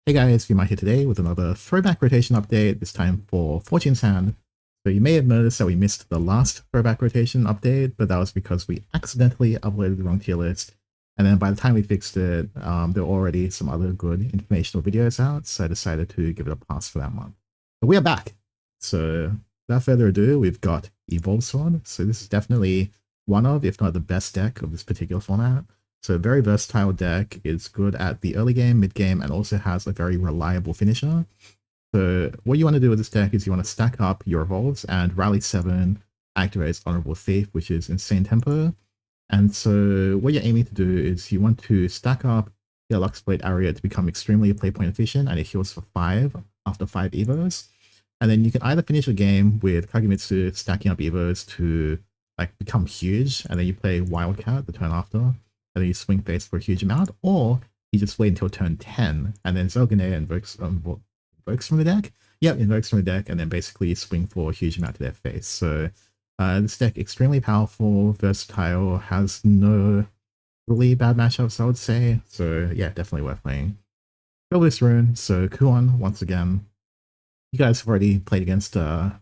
Hey guys, Vma here today with another throwback rotation update, this time for Fortune's Hand. So you may have noticed that we missed the last throwback rotation update, but that was because we accidentally uploaded the wrong tier list. And then by the time we fixed it, there were already some other good informational videos out, so I decided to give it a pass for that month. But we are back! So without further ado, we've got Evol Sword. So this is definitely one of, if not the best deck of this particular format. So very versatile deck, is good at the early game, mid game, and also has a very reliable finisher. So what you want to do with this deck is you want to stack up your evolves, and Rally 7 activates Honorable Thief, which is insane tempo. And so what you're aiming to do is you want to stack up your Lux Blade area to become extremely play point efficient, and it heals for 5 after 5 evos. And then you can either finish the game with Kagemitsu stacking up evos to like become huge, and then you play Wildcat the turn after, and then you swing face for a huge amount, or you just wait until turn 10, and then Zelgane invokes from the deck. Yep, invokes from the deck, and then basically you swing for a huge amount to their face. So this deck extremely powerful, versatile, has no really bad matchups, I would say. So yeah, definitely worth playing. Shadowverse Rune, so Kuan, once again. You guys have already played against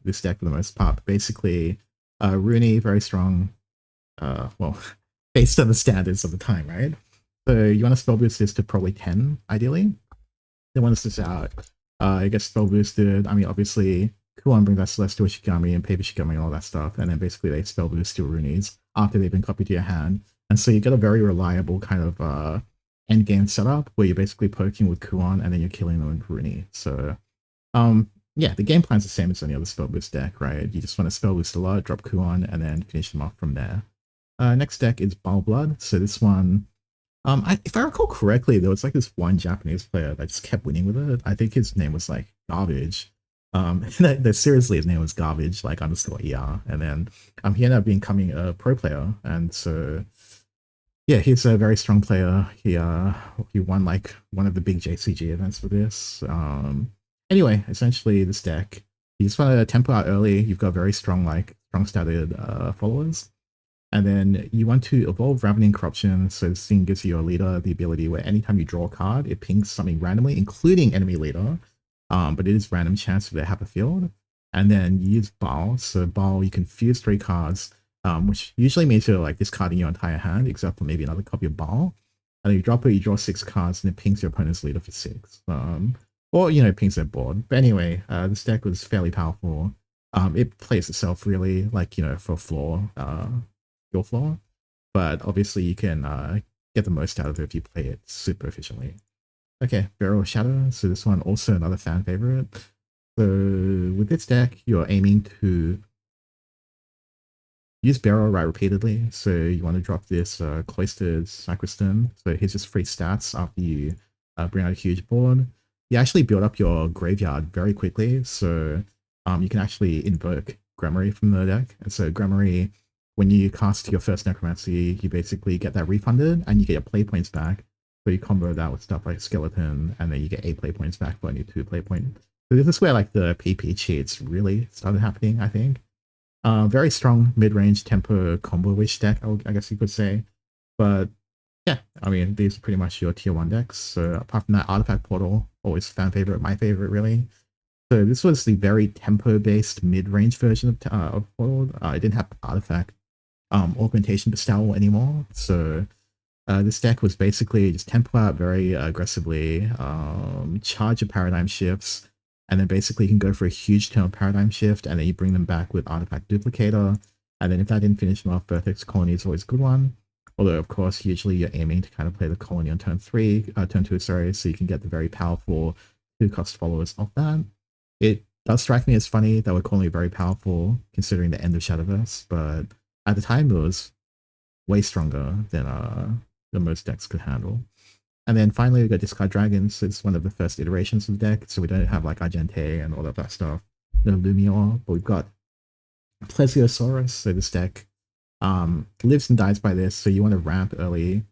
this deck for the most part. But basically, Rooney, very strong. Well, based on the standards of the time, right? So you want to spell boost this to probably 10, ideally. Then once this out, it gets spell boosted. I mean, obviously, Kuan brings that Celestial Shigami and Paper Shigami and all that stuff, and then basically they spell boost your Roonies after they've been copied to your hand. And so you get a very reliable kind of end game setup where you're basically poking with Kuan and then you're killing them with Rooney. So yeah, the game plan's the same as any other spell boost deck, right? You just want to spell boost a lot, drop Kuan, and then finish them off from there. Next deck is Bile Blood. So this one, if I recall correctly, there was like this one Japanese player that just kept winning with it. I think his name was like Garbage. Seriously, his name was Garbage, like _ER. And then he ended up becoming a pro player. And so, yeah, he's a very strong player. He won like one of the big JCG events with this. Anyway, essentially this deck, you just want to tempo out early. You've got very strong stated followers. And then you want to evolve Ravening Corruption, so this thing gives your leader the ability where anytime you draw a card, it pings something randomly, including enemy leader, but it is random chance if they have a field. And then you use Bile, so Bile, you can fuse 3 cards, which usually means you're like discarding your entire hand, except for maybe another copy of Bile. And then you drop it, you draw 6 cards, and it pings your opponent's leader for 6. Or, you know, it pings their board. But anyway, this deck was fairly powerful. It plays itself really, like, you know, for floor, your floor, but obviously you can get the most out of it if you play it super efficiently. Okay, Barrel Shadow, so this one also another fan favorite. So with this deck, you're aiming to use Barrel right repeatedly, so you want to drop this Cloistered Sacristan, so here's just free stats after you bring out a huge board. You actually build up your graveyard very quickly, so you can actually invoke Gramarye from the deck, and so Gramarye, when you cast your first Necromancy, you basically get that refunded and you get your play points back. So you combo that with stuff like Skeleton, and then you get 8 play points back for any 2 play points. So this is where like the PP cheats really started happening, I think. Very strong mid-range tempo combo-ish deck, I guess you could say. But yeah, I mean, these are pretty much your tier 1 decks. So apart from that, Artifact Portal, always fan favorite, my favorite really. So this was the very tempo-based mid-range version of Portal. It didn't have Artifact augmentation bestowal anymore, so this deck was basically just tempo out very aggressively, charge your paradigm shifts, and then basically you can go for a huge turn of paradigm shift, and then you bring them back with Artifact Duplicator, and then if that didn't finish them off, Vertex Colony is always a good one. Although of course usually you're aiming to kind of play the colony on turn 2, sorry, so you can get the very powerful 2-cost followers of that. It does strike me as funny that we're calling it very powerful considering the end of Shadowverse, but at the time, it was way stronger than most decks could handle. And then finally, we got Discard Dragons. It's one of the first iterations of the deck, so we don't have like Argente and all of that stuff. No Lumior, but we've got Plesiosaurus. So this deck lives and dies by this, so you want to ramp early.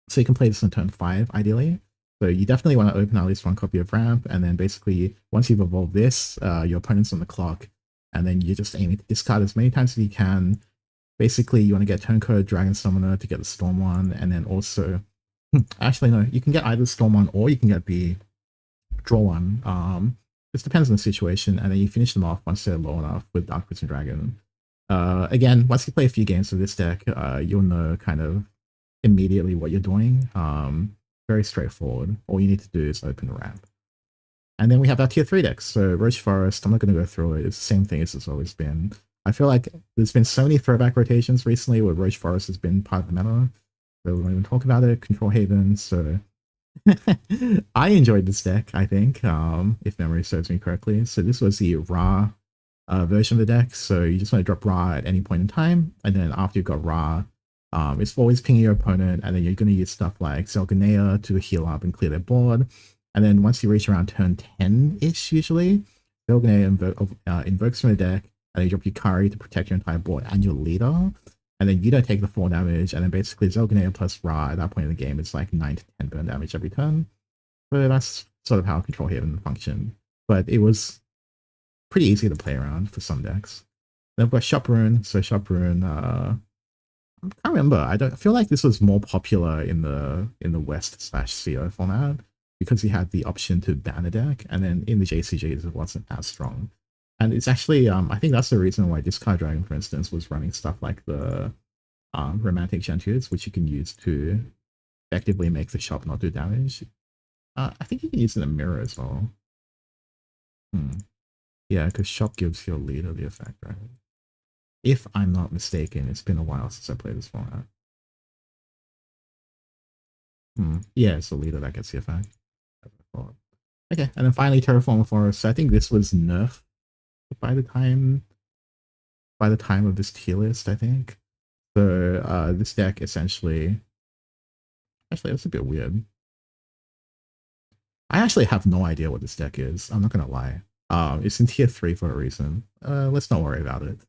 So you can play this on turn 5, ideally. So you definitely want to open at least 1 copy of ramp, and then basically, once you've evolved this, your opponent's on the clock, and then you're just aiming to discard as many times as you can. Basically, you want to get Turncoat Dragon Summoner to get the Storm one, and then also... Actually, no, you can get either Storm one or you can get the draw one. This depends on the situation, and then you finish them off once they're low enough with Dark Prison Dragon. Again, once you play a few games with this deck, you'll know kind of immediately what you're doing. Very straightforward. All you need to do is open the ramp. And then we have our tier 3 decks. So Roach Forest, I'm not going to go through it. It's the same thing as it's always been. I feel like there's been so many throwback rotations recently where Roach Forest has been part of the meta. So we won't even talk about it. Control Haven. So I enjoyed this deck, I think, if memory serves me correctly. So this was the Ra version of the deck. So you just want to drop Ra at any point in time. And then after you've got Ra, it's always pinging your opponent. And then you're going to use stuff like Zelganea to heal up and clear their board. And then once you reach around turn 10-ish, usually, Zelganea invokes from the deck, and you drop your Yukari to protect your entire board and your leader. And then you don't take the 4 damage, and then basically Zelganea plus Ra at that point in the game is like 9 to 10 burn damage every turn. So that's sort of how Control Haven functioned. But it was pretty easy to play around for some decks. Then we've got Shop Rune. So Shop Rune, I can't remember. I feel like this was more popular in the West/CO format, because you had the option to ban a deck, and then in the JCGs it wasn't as strong. And it's actually, I think that's the reason why Discard Dragon, for instance, was running stuff like the Romantic Gentutes, which you can use to effectively make the shop not do damage. I think you can use it in a mirror as well. Yeah, because shop gives your leader the effect, right? If I'm not mistaken, it's been a while since I played this format. Yeah, it's the leader that gets the effect. Okay, and then finally Terraform Forest. So I think this was nerfed by the time of this tier list, I think. So this deck essentially, actually that's a bit weird. I actually have no idea what this deck is. I'm not gonna lie. It's in tier 3 for a reason. Let's not worry about it.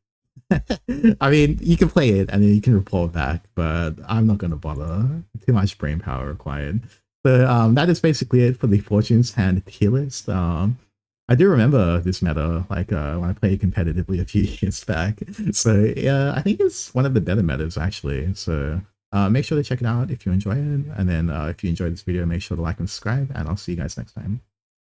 I mean, you can play it and then you can report back, but I'm not gonna bother. Too much brain power required. So that is basically it for the Fortune's Hand tier list. I do remember this meta, like when I played competitively a few years back. So yeah, I think it's one of the better metas actually. So make sure to check it out if you enjoy it. And then if you enjoyed this video, make sure to like and subscribe, and I'll see you guys next time.